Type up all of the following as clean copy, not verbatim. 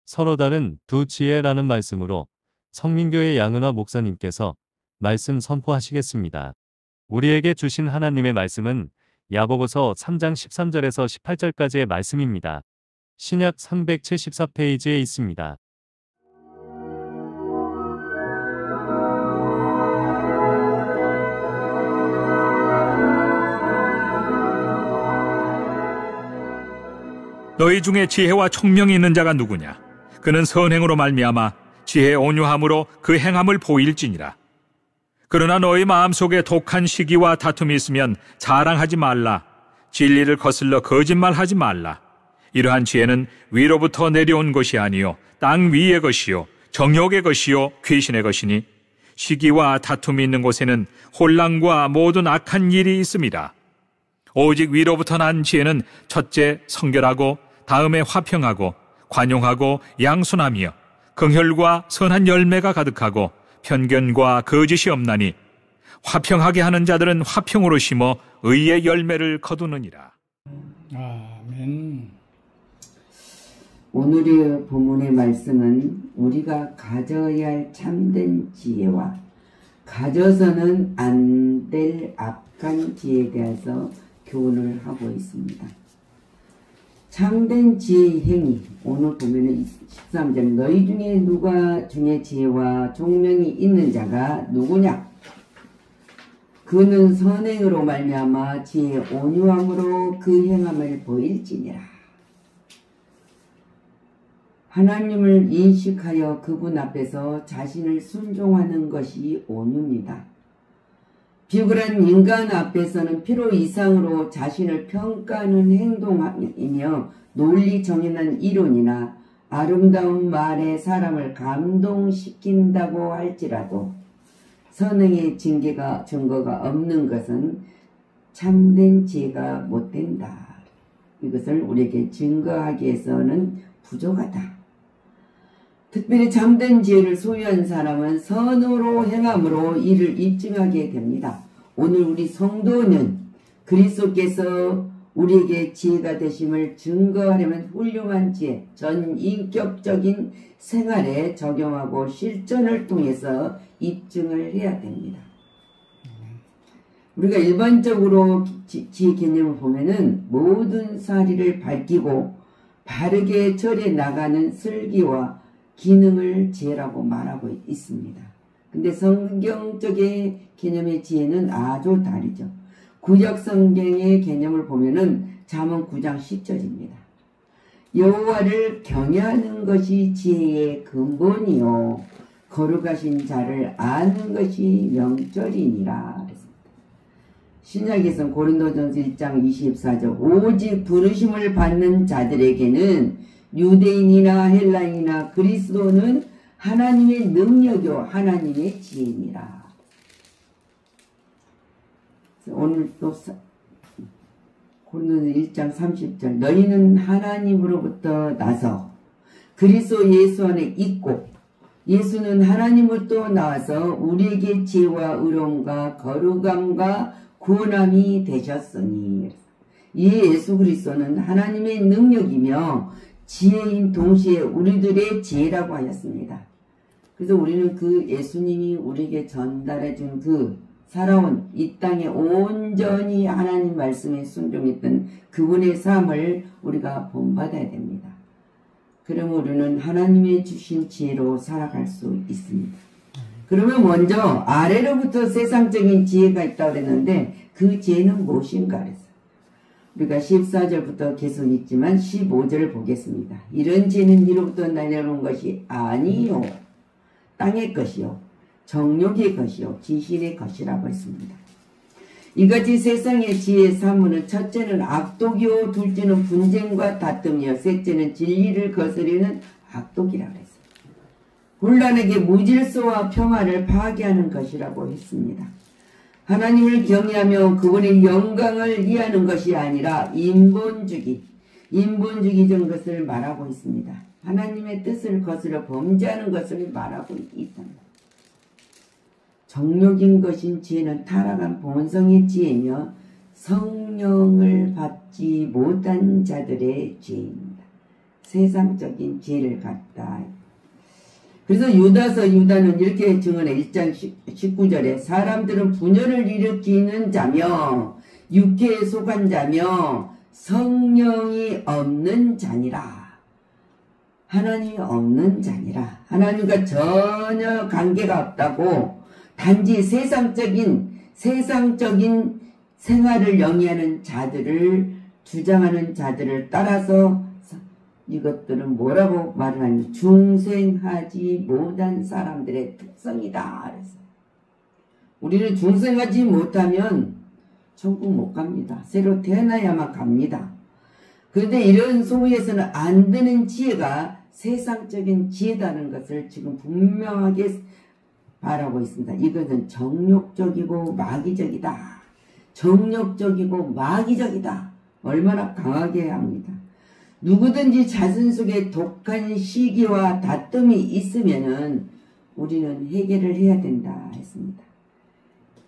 서로 다른 두 지혜라는 말씀으로 성민교회 양은화 목사님께서 말씀 선포하시겠습니다. 우리에게 주신 하나님의 말씀은 야고보서 3장 13절에서 18절까지의 말씀입니다. 신약 374페이지에 있습니다. 너희 중에 지혜와 총명이 있는 자가 누구냐? 그는 선행으로 말미암아 지혜의 온유함으로 그 행함을 보일지니라. 그러나 너희 마음속에 독한 시기와 다툼이 있으면 자랑하지 말라. 진리를 거슬러 거짓말하지 말라. 이러한 지혜는 위로부터 내려온 것이 아니요 땅 위의 것이요 정욕의 것이요 귀신의 것이니 시기와 다툼이 있는 곳에는 혼란과 모든 악한 일이 있습니다. 오직 위로부터 난 지혜는 첫째 성결하고 다음에 화평하고 관용하고 양순하며 긍휼과 선한 열매가 가득하고 편견과 거짓이 없나니 화평하게 하는 자들은 화평으로 심어 의의 열매를 거두느니라. 아멘. 오늘의 본문의 말씀은 우리가 가져야 할 참된 지혜와 가져서는 안 될 악한 지혜에 대해서 교훈을 하고 있습니다. 참된 지혜의 행위, 오늘 보면은 13절, 너희 중에 누가 중에 지혜와 총명이 있는 자가 누구냐? 그는 선행으로 말미암아 지혜의 온유함으로 그 행함을 보일지니라. 하나님을 인식하여 그분 앞에서 자신을 순종하는 것이 온유입니다. 비굴한 인간 앞에서는 필요 이상으로 자신을 평가하는 행동이며 논리 정연한 이론이나 아름다운 말에 사람을 감동시킨다고 할지라도 선행의 증거가 없는 것은 참된 지혜가 못된다. 이것을 우리에게 증거하기 위해서는 부족하다. 특별히 참된 지혜를 소유한 사람은 선으로 행함으로 이를 입증하게 됩니다. 오늘 우리 성도는 그리스도께서 우리에게 지혜가 되심을 증거하려면 훌륭한 지혜, 전인격적인 생활에 적용하고 실전을 통해서 입증을 해야 됩니다. 우리가 일반적으로 지혜 개념을 보면은 모든 사리를 밝히고 바르게 처리해 나가는 슬기와 기능을 지혜라고 말하고 있습니다. 근데 성경적인 개념의 지혜는 아주 다르죠. 구약 성경의 개념을 보면은 잠언 9장 10절입니다. 여호와를 경외하는 것이 지혜의 근본이요 거룩하신 자를 아는 것이 명철이니라. 신약에서는 고린도전서 1장 24절 오직 부르심을 받는 자들에게는 유대인이나 헬라인이나 그리스도는 하나님의 능력이요 하나님의 지혜니라. 오늘 또 고린도전서 1장 30절 너희는 하나님으로부터 나서 그리스도 예수 안에 있고 예수는 하나님으로부터 나와서 우리에게 지혜와 의로움과 거룩함과 구원함이 되셨으니 이 예수 그리스도는 하나님의 능력이며 지혜인 동시에 우리들의 지혜라고 하였습니다. 그래서 우리는 그 예수님이 우리에게 전달해 준 그 살아온 이 땅에 온전히 하나님 말씀에 순종했던 그분의 삶을 우리가 본받아야 됩니다. 그러면 우리는 하나님의 주신 지혜로 살아갈 수 있습니다. 그러면 먼저 아래로부터 세상적인 지혜가 있다고 그랬는데 그 지혜는 무엇인가 그랬어요. 우리가 14절부터 계속 있지만 15절을 보겠습니다. 이런 지혜는 위로부터 내려온 것이 아니요 땅의 것이요 정욕의 것이요 귀신의 것이라고 했습니다. 이같이 세상의 지혜의 사문은 첫째는 악독이요 둘째는 분쟁과 다툼이요 셋째는 진리를 거스르는 악독이라고 했습니다. 혼란에게 무질서와 평화를 파괴하는 것이라고 했습니다. 하나님을 경외하며 그분의 영광을 이해하는 것이 아니라 인본주의적인 것을 말하고 있습니다. 하나님의 뜻을 거스려 범죄하는 것을 말하고 있습니다. 정욕인 것인 지혜는 타락한 본성의 지혜며 성령을 받지 못한 자들의 지혜입니다. 세상적인 지혜를 갖다. 그래서 유다는 이렇게 증언해. 1장 19절에 사람들은 분열을 일으키는 자며 육체에 속한 자며 성령이 없는 자니라. 하나님이 없는 자니라. 하나님과 전혀 관계가 없다고 단지 세상적인 생활을 영위하는 자들을 주장하는 자들을 따라서 이것들은 뭐라고 말을 하니 중생하지 못한 사람들의 특성이다. 그래서 우리는 중생하지 못하면 천국 못 갑니다. 새로 태어나야만 갑니다. 그런데 이런 소위에서는 안 되는 지혜가 세상적인 지혜다는 것을 지금 분명하게 말하고 있습니다. 이것은 정욕적이고 마귀적이다. 정욕적이고 마귀적이다. 얼마나 강하게 합니다. 누구든지 자신 속에 독한 시기와 다툼이 있으면은 우리는 해결을 해야 된다 했습니다.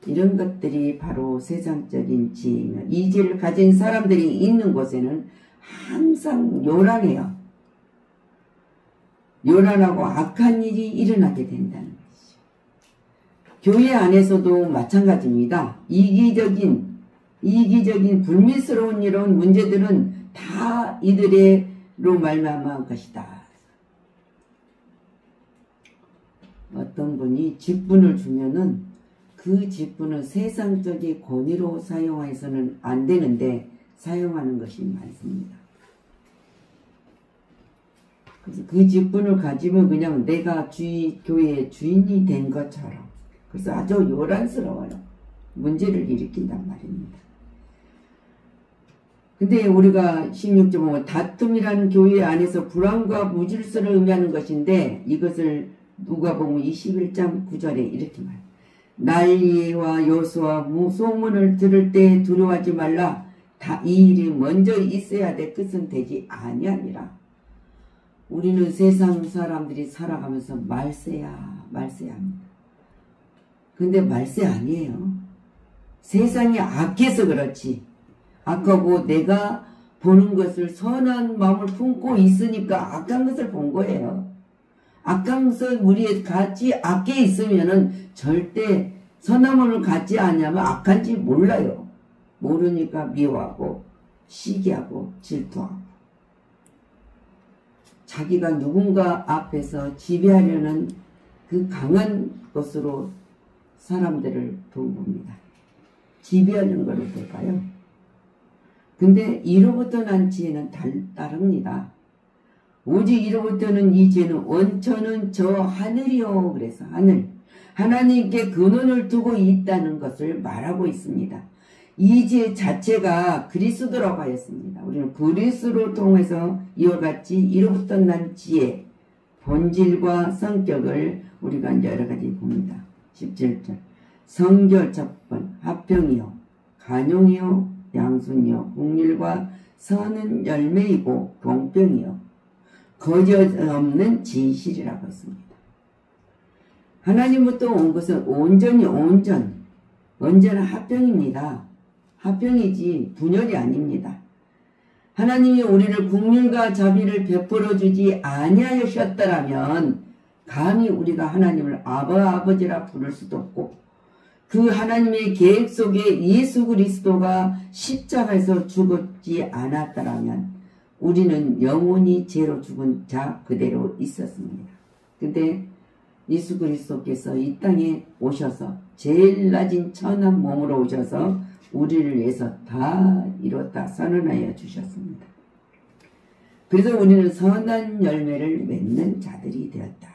이런 것들이 바로 세상적인 지혜이며 이 지혜를 가진 사람들이 있는 곳에는 항상 요란해요. 요란하고 악한 일이 일어나게 된다는 것이죠. 교회 안에서도 마찬가지입니다. 이기적인 불미스러운 이런 문제들은 다 이들로 말미암은 것이다. 어떤 분이 직분을 주면은 그 직분은 세상적인 권위로 사용해서는 안 되는데 사용하는 것이 많습니다. 그래서 그 직분을 가지면 그냥 내가 교회의 주인이 된 것처럼, 그래서 아주 요란스러워요. 문제를 일으킨단 말입니다. 근데 우리가 16절 보면 다툼이라는 교회 안에서 불안과 무질서를 의미하는 것인데 이것을 누가복음 21장 9절에 이렇게 말해요. 난리와 요소와 소문을 들을 때 두려워하지 말라. 이 일이 먼저 있어야 돼. 끝은 되지 아니하니라. 우리는 세상 사람들이 살아가면서 말세야 합니다. 근데 말세 아니에요. 세상이 악해서 그렇지. 악하고 내가 보는 것을 선한 마음을 품고 있으니까 악한 것을 본 거예요. 악한 것을 우리 같이 악해 있으면은 절대 선한 마음을 갖지 않으면 악한지 몰라요. 모르니까 미워하고 시기하고 질투하고 자기가 누군가 앞에서 지배하려는 그 강한 것으로 사람들을 돕습니다. 지배하는 거를 볼까요? 근데 이로부터 난 지혜는 다릅니다. 오직 이로부터는 이 지혜는 원천은 저 하늘이요. 그래서 하나님께 근원을 두고 있다는 것을 말하고 있습니다. 이 지혜 자체가 그리스도라고 하였습니다. 우리는 그리스도를 통해서 이와 같이 이로부터 난 지혜, 본질과 성격을 우리가 여러 가지 봅니다. 17절 성결 첫번 화평이요 간용이요 양순이요 국률과 선은 열매이고 공평이요 거짓 없는 진실이라고 했습니다. 하나님부터 온 것은 온전한 화평입니다. 화평이지 분열이 아닙니다. 하나님이 우리를 국률과 자비를 베풀어 주지 아니하셨더라면 감히 우리가 하나님을 아버지라 부를 수도 없고 그 하나님의 계획 속에 예수 그리스도가 십자가에서 죽었지 않았더라면 우리는 영원히 죄로 죽은 자 그대로 있었습니다. 근데 예수 그리스도께서 이 땅에 오셔서 제일 낮은 천한 몸으로 오셔서 우리를 위해서 다 이뤘다 선언하여 주셨습니다. 그래서 우리는 선한 열매를 맺는 자들이 되었다.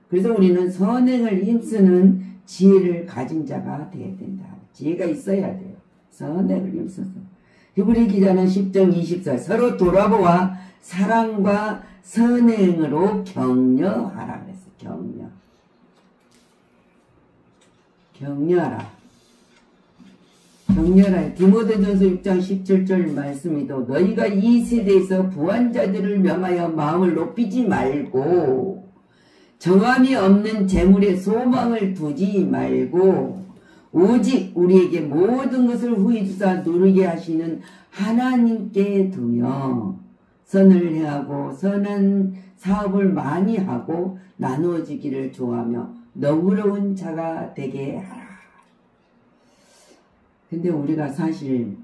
그래서 우리는 선행을 힘쓰는 지혜를 가진 자가 되어야 된다. 지혜가 있어야 돼요. 선행을 힘써서. 히브리 기자는 10장 24 서로 돌아보아 사랑과 선행으로 격려하라 그랬어요. 격려하라. 디모데전서 6장 17절 말씀이도 너희가 이 세대에서 부한 자들을 명하여 마음을 높이지 말고 정함이 없는 재물에 소망을 두지 말고 오직 우리에게 모든 것을 후히 주사 누리게 하시는 하나님께 두며 선을 행하고 선한 사업을 많이 하고 나누어지기를 좋아하며 너그러운 자가 되게 하라. 근데 우리가 사실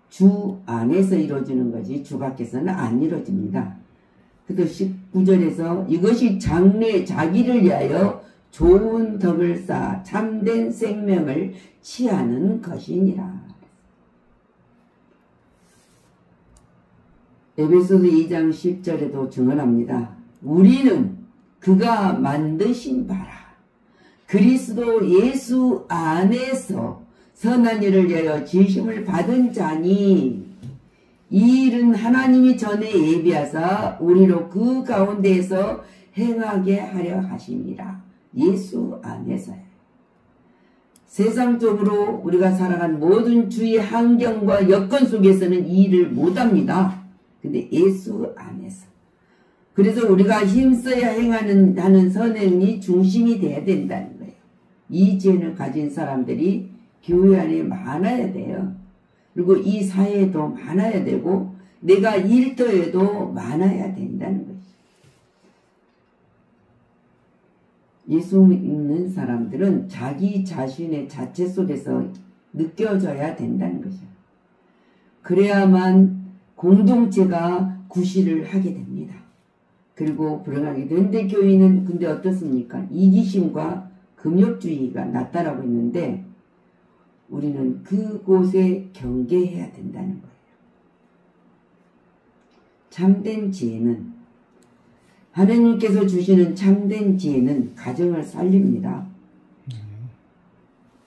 주 안에서 이루어지는 거지 주 밖에서는 안 이루어집니다. 그래서 19절에서 이것이 장래 자기를 위하여 좋은 덕을 쌓아 참된 생명을 취하는 것이니라. 에베소서 2장 10절에도 증언합니다. 우리는 그가 만드신 바라 그리스도 예수 안에서 선한 일을 위하여 지으심을 받은 자니 이 일은 하나님이 전에 예비하사 우리로 그 가운데에서 행하게 하려 하심이라. 예수 안에서요. 세상적으로 우리가 살아간 모든 주의 환경과 여건 속에서는 이 일을 못합니다. 근데 예수 안에서. 그래서 우리가 힘써야 하는 선행이 중심이 돼야 된다는 거예요. 이 지혜를 가진 사람들이 교회 안에 많아야 돼요. 그리고 이 사회에도 많아야 되고 내가 일터에도 많아야 된다는 것이죠. 예수 믿는 사람들은 자기 자신의 자체 속에서 느껴져야 된다는 것이죠. 그래야만 공동체가 구실을 하게 됩니다. 그리고 불행하게 되는데 교인은 근데 어떻습니까? 이기심과 금욕주의가 나타나고 있는데 우리는 그곳에 경계해야 된다는 거예요. 참된 지혜는 하나님께서 주시는 참된 지혜는 가정을 살립니다.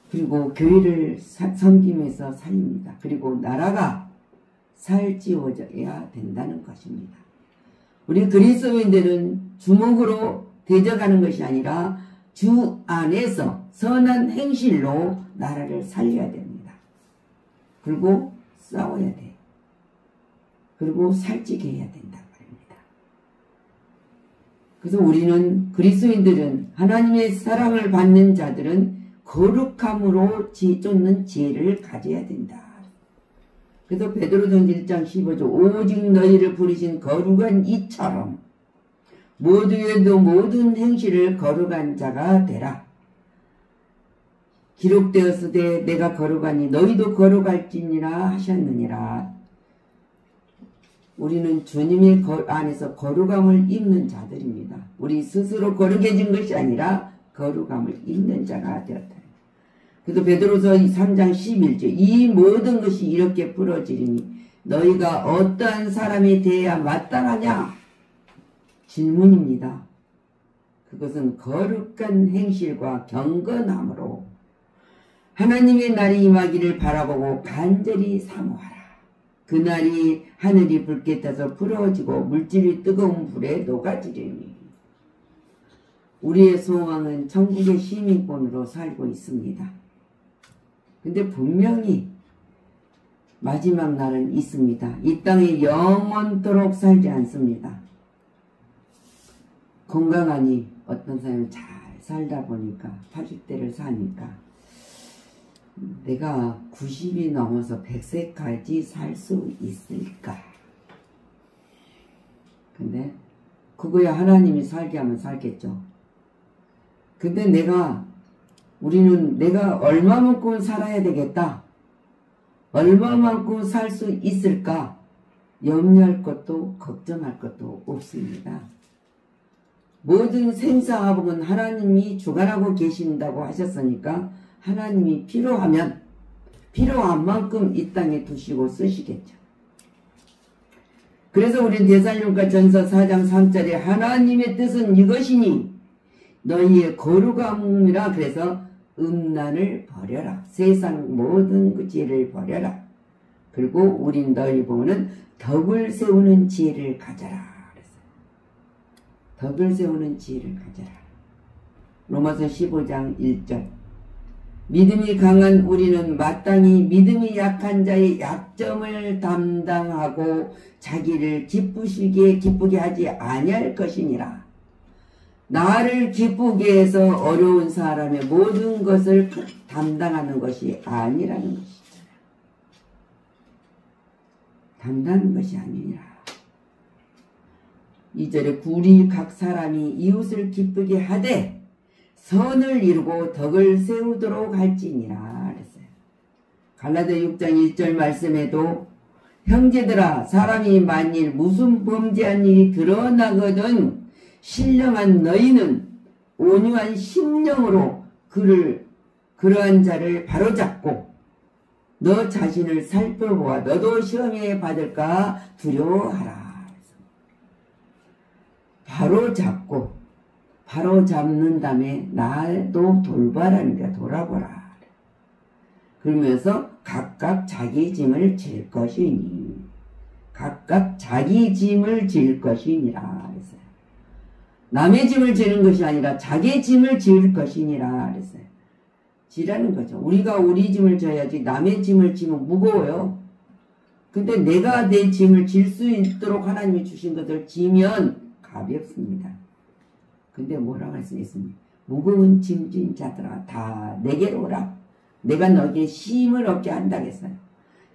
그리고 교회를 섬기면서 살립니다. 그리고 나라가 살찌워져야 된다는 것입니다. 우리 그리스도인들은 주먹으로 대적하는 것이 아니라 주 안에서 선한 행실로 나라를 살려야 됩니다. 그리고 싸워야 돼. 그리고 살찌게 해야 된단 말입니다. 그래서 우리는 그리스도인들은 하나님의 사랑을 받는 자들은 거룩함으로 쫓는 지혜를 가져야 된다. 그래서 베드로전서 1장 15절 오직 너희를 부르신 거룩한 이처럼 모두에도 모든 행실을 거룩한 자가 되라. 기록되었으되 내가 거룩하니 너희도 거룩할지니라 하셨느니라. 우리는 주님의 안에서 거룩함을 입는 자들입니다. 우리 스스로 거룩해진 것이 아니라 거룩함을 입는 자가 되었다. 그래서 베드로서 3장 11절 이 모든 것이 이렇게 풀어지리니 너희가 어떠한 사람이 되어야 마땅하냐? 질문입니다. 그것은 거룩한 행실과 경건함으로 하나님의 날이 임하기를 바라보고 간절히 사모하라. 그날이 하늘이 붉게 타서 부러지고 물질이 뜨거운 불에 녹아지리니 우리의 소망은 천국의 시민권으로 살고 있습니다. 근데 분명히 마지막 날은 있습니다. 이 땅에 영원토록 살지 않습니다. 건강하니 어떤 사람은 잘 살다 보니까 80대를 사니까 내가 90이 넘어서 100세까지 살 수 있을까? 근데 그거야 하나님이 살게 하면 살겠죠. 근데 우리는 내가 얼마만큼 살아야 되겠다. 얼마만큼 살 수 있을까? 염려할 것도 걱정할 것도 없습니다. 모든 생사화복은 하나님이 주관하고 계신다고 하셨으니까 하나님이 필요하면 필요한 만큼 이 땅에 두시고 쓰시겠죠. 그래서 우리 데살로니가 전서 4장 3절에 하나님의 뜻은 이것이니 너희의 거룩함이라. 그래서 음란을 버려라. 세상 모든 그 지혜를 버려라. 그리고 우린 너희 보면은 덕을 세우는 지혜를 가져라. 덕을 세우는 지혜를 가져라. 로마서 15장 1절 믿음이 강한 우리는 마땅히 믿음이 약한 자의 약점을 담당하고 자기를 기쁘게 하지 아니할 것이니라. 나를 기쁘게 해서 어려운 사람의 모든 것을 담당하는 것이 아니라는 것이잖아. 담당하는 것이 아니라 2절에 우리 각 사람이 이웃을 기쁘게 하되 선을 이루고 덕을 세우도록 할지니라 그랬어요. 갈라디아 6장 1절 말씀에도 형제들아 사람이 만일 무슨 범죄한 일이 드러나거든 신령한 너희는 온유한 심령으로 그러한 자를 바로잡고 너 자신을 살펴보아 너도 시험에 받을까 두려워하라. 바로 잡는 다음에 나도 돌봐라는 게 돌아보라. 그러면서 각각 자기 짐을 질 것이니 각각 자기 짐을 질 것이니라 그랬어요. 남의 짐을 지는 것이 아니라 자기 짐을 질 것이니라 그랬어요. 지라는 거죠. 우리가 우리 짐을 져야지 남의 짐을 지면 무거워요. 근데 내가 내 짐을 질 수 있도록 하나님이 주신 것을 지면 가볍습니다. 근데 뭐라고 할 수 있습니까? 무거운 짐진 자들아 다 내게로 오라. 내가 너에게 쉼을 얻게 한다겠어요.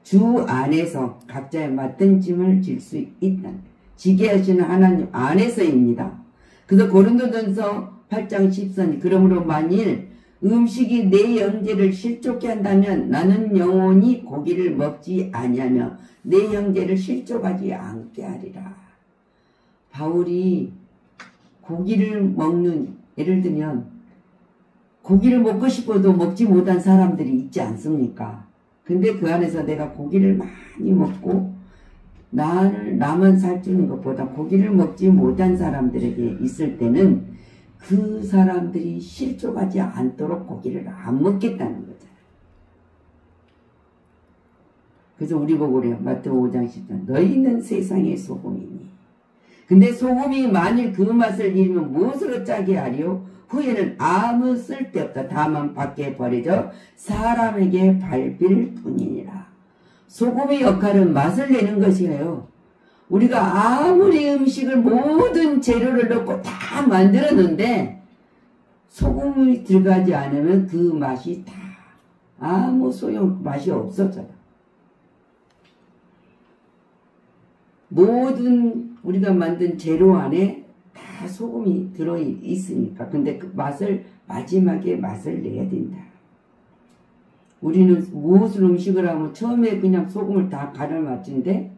주 안에서 각자의 맡은 짐을 질 수 있다. 지게 하시는 하나님 안에서입니다. 그래서 고린도전서 8장 10선 그러므로 만일 음식이 내 형제를 실족케 한다면 나는 영원히 고기를 먹지 아니하며 내 형제를 실족하지 않게 하리라. 바울이 고기를 먹는, 예를 들면 고기를 먹고 싶어도 먹지 못한 사람들이 있지 않습니까? 근데 그 안에서 내가 고기를 많이 먹고 나만 살찌는 것보다 고기를 먹지 못한 사람들에게 있을 때는 그 사람들이 실족하지 않도록 고기를 안 먹겠다는 거잖아요. 그래서 우리 보고 그래요. 마태복음 5장 10절 너희는 세상의 소금이니 근데 소금이 만일 그 맛을 잃으면 무엇으로 짜게 하리요? 후에는 아무 쓸데없다. 다만 밖에 버려져 사람에게 밟힐 뿐이니라. 소금의 역할은 맛을 내는 것이에요. 우리가 아무리 음식을 모든 재료를 넣고 다 만들었는데 소금이 들어가지 않으면 그 맛이 다 아무 맛이 없어져요. 모든 우리가 만든 재료 안에 다 소금이 들어있으니까. 근데 그 맛을 마지막에 맛을 내야 된다. 우리는 무엇을 음식을 하면 처음에 그냥 소금을 다 간을 맞추는데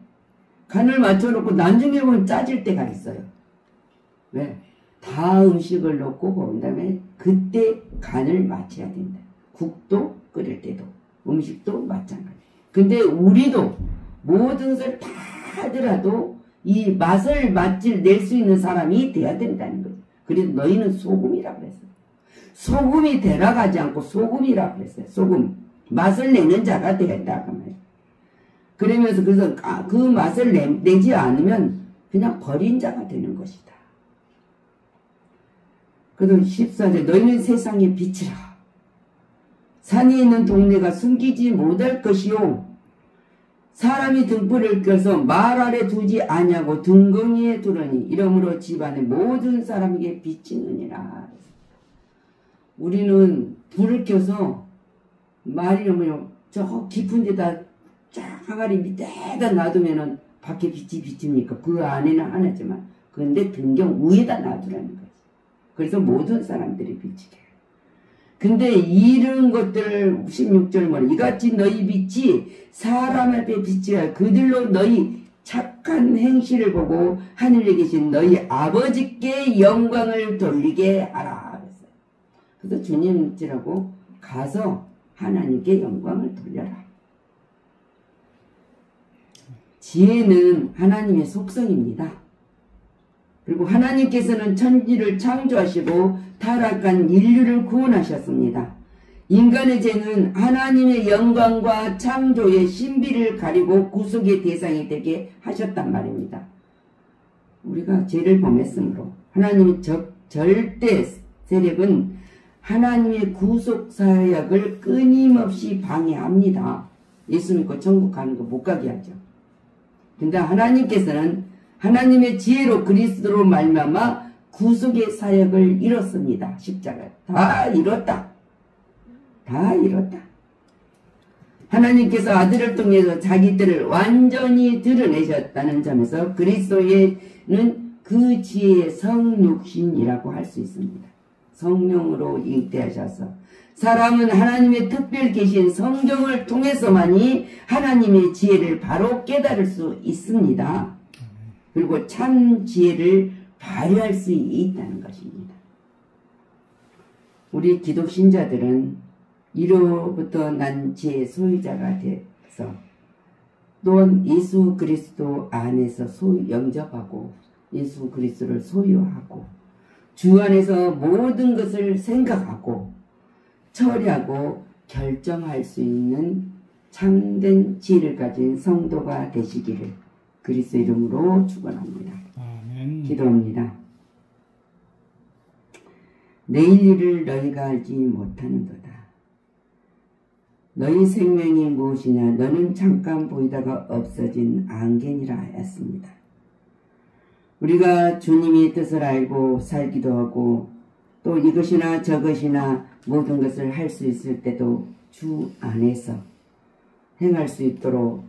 간을 맞춰놓고 나중에 보면 짜질 때가 있어요. 왜? 다 음식을 넣고 본 다음에 그때 간을 맞춰야 된다. 국도 끓일 때도 음식도 마찬가지. 근데 우리도 모든 것을 다 하더라도 이 맛을 낼 수 있는 사람이 돼야 된다는 거죠. 그래서 너희는 소금이라고 그랬어요. 소금이 되라가지 않고 소금이라고 그랬어요. 소금. 맛을 내는 자가 된다고 말이에요. 그러면서 그래서 그 맛을 내지 않으면 그냥 버린 자가 되는 것이다. 그래서 14절 너희는 세상의 빛이라. 산이 있는 동네가 숨기지 못할 것이요. 사람이 등불을 켜서 말 아래 두지 아니하고 등거니에 두르니 이러므로 집안의 모든 사람에게 비치느니라. 우리는 불을 켜서 말이면 저 깊은 데다 쫙 항아리 밑에다 놔두면은 밖에 빛이 비칩니까? 그 안에는 하나지만 그런데 등경 위에다 놔두라는 거지. 그래서 모든 사람들이 비치게. 근데 이런 것들 16절 뭐래 이같이 너희 빛이 사람 앞에 비치어 그들로 너희 착한 행실을 보고 하늘에 계신 너희 아버지께 영광을 돌리게 하라. 그래서 주님이라고 가서 하나님께 영광을 돌려라. 지혜는 하나님의 속성입니다. 그리고 하나님께서는 천지를 창조하시고 타락한 인류를 구원하셨습니다. 인간의 죄는 하나님의 영광과 창조의 신비를 가리고 구속의 대상이 되게 하셨단 말입니다. 우리가 죄를 범했으므로 하나님의 절대 세력은 하나님의 구속 사역을 끊임없이 방해합니다. 예수 믿고 천국 가는 거 못 가게 하죠. 근데 하나님께서는 하나님의 지혜로 그리스도로 말미암아 구속의 사역을 이뤘습니다. 십자가 다 이뤘다. 다 이뤘다. 하나님께서 아들을 통해서 자기 뜻을 완전히 드러내셨다는 점에서 그리스도에는 그 지혜의 성육신이라고 할 수 있습니다. 성령으로 잉태하셔서 사람은 하나님의 특별 계신 성경을 통해서만이 하나님의 지혜를 바로 깨달을 수 있습니다. 그리고 참 지혜를 발휘할 수 있다는 것입니다. 우리 기독 신자들은 이로부터 난 지혜의 소유자가 돼서 또한 예수 그리스도 안에서 영접하고 예수 그리스도를 소유하고 주 안에서 모든 것을 생각하고 처리하고 결정할 수 있는 참된 지혜를 가진 성도가 되시기를 그리스도 이름으로 축원합니다. 아멘. 기도합니다. 내일 일을 너희가 알지 못하는도다. 너희 생명이 무엇이냐? 너는 잠깐 보이다가 없어진 안개니라 하였습니다. 우리가 주님의 뜻을 알고 살기도 하고 또 이것이나 저것이나 모든 것을 할 수 있을 때도 주 안에서 행할 수 있도록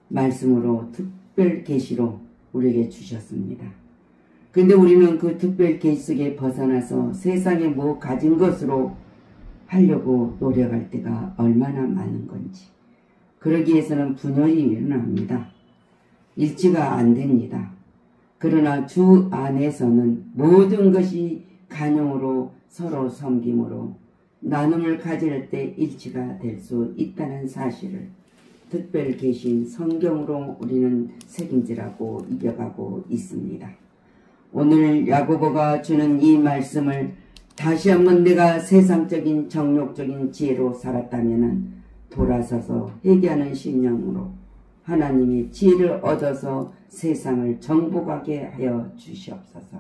말씀으로 특별 계시로 우리에게 주셨습니다. 근데 우리는 그 특별 계시 속에 벗어나서 세상에 뭐 가진 것으로 하려고 노력할 때가 얼마나 많은 건지 그러기 위해서는 분열이 일어납니다. 일치가 안 됩니다. 그러나 주 안에서는 모든 것이 간용으로 서로 섬김으로 나눔을 가질 때 일치가 될 수 있다는 사실을 특별 계신 성경으로 우리는 책임지라고 이겨가고 있습니다. 오늘 야고보가 주는 이 말씀을 다시 한번 내가 세상적인 정욕적인 지혜로 살았다면 돌아서서 회개하는 심령으로 하나님의 지혜를 얻어서 세상을 정복하게 하여 주시옵소서.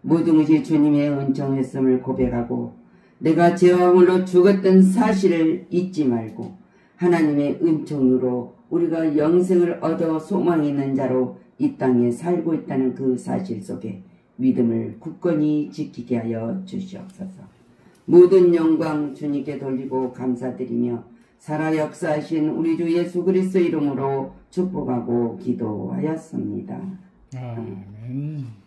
모든 것이 주님의 은총했음을 고백하고 내가 죄와 허물로 죽었던 사실을 잊지 말고 하나님의 은총으로 우리가 영생을 얻어 소망 있는 자로 이 땅에 살고 있다는 그 사실 속에 믿음을 굳건히 지키게 하여 주시옵소서. 모든 영광 주님께 돌리고 감사드리며 살아 역사하신 우리 주 예수 그리스도 이름으로 축복하고 기도하였습니다. 아멘.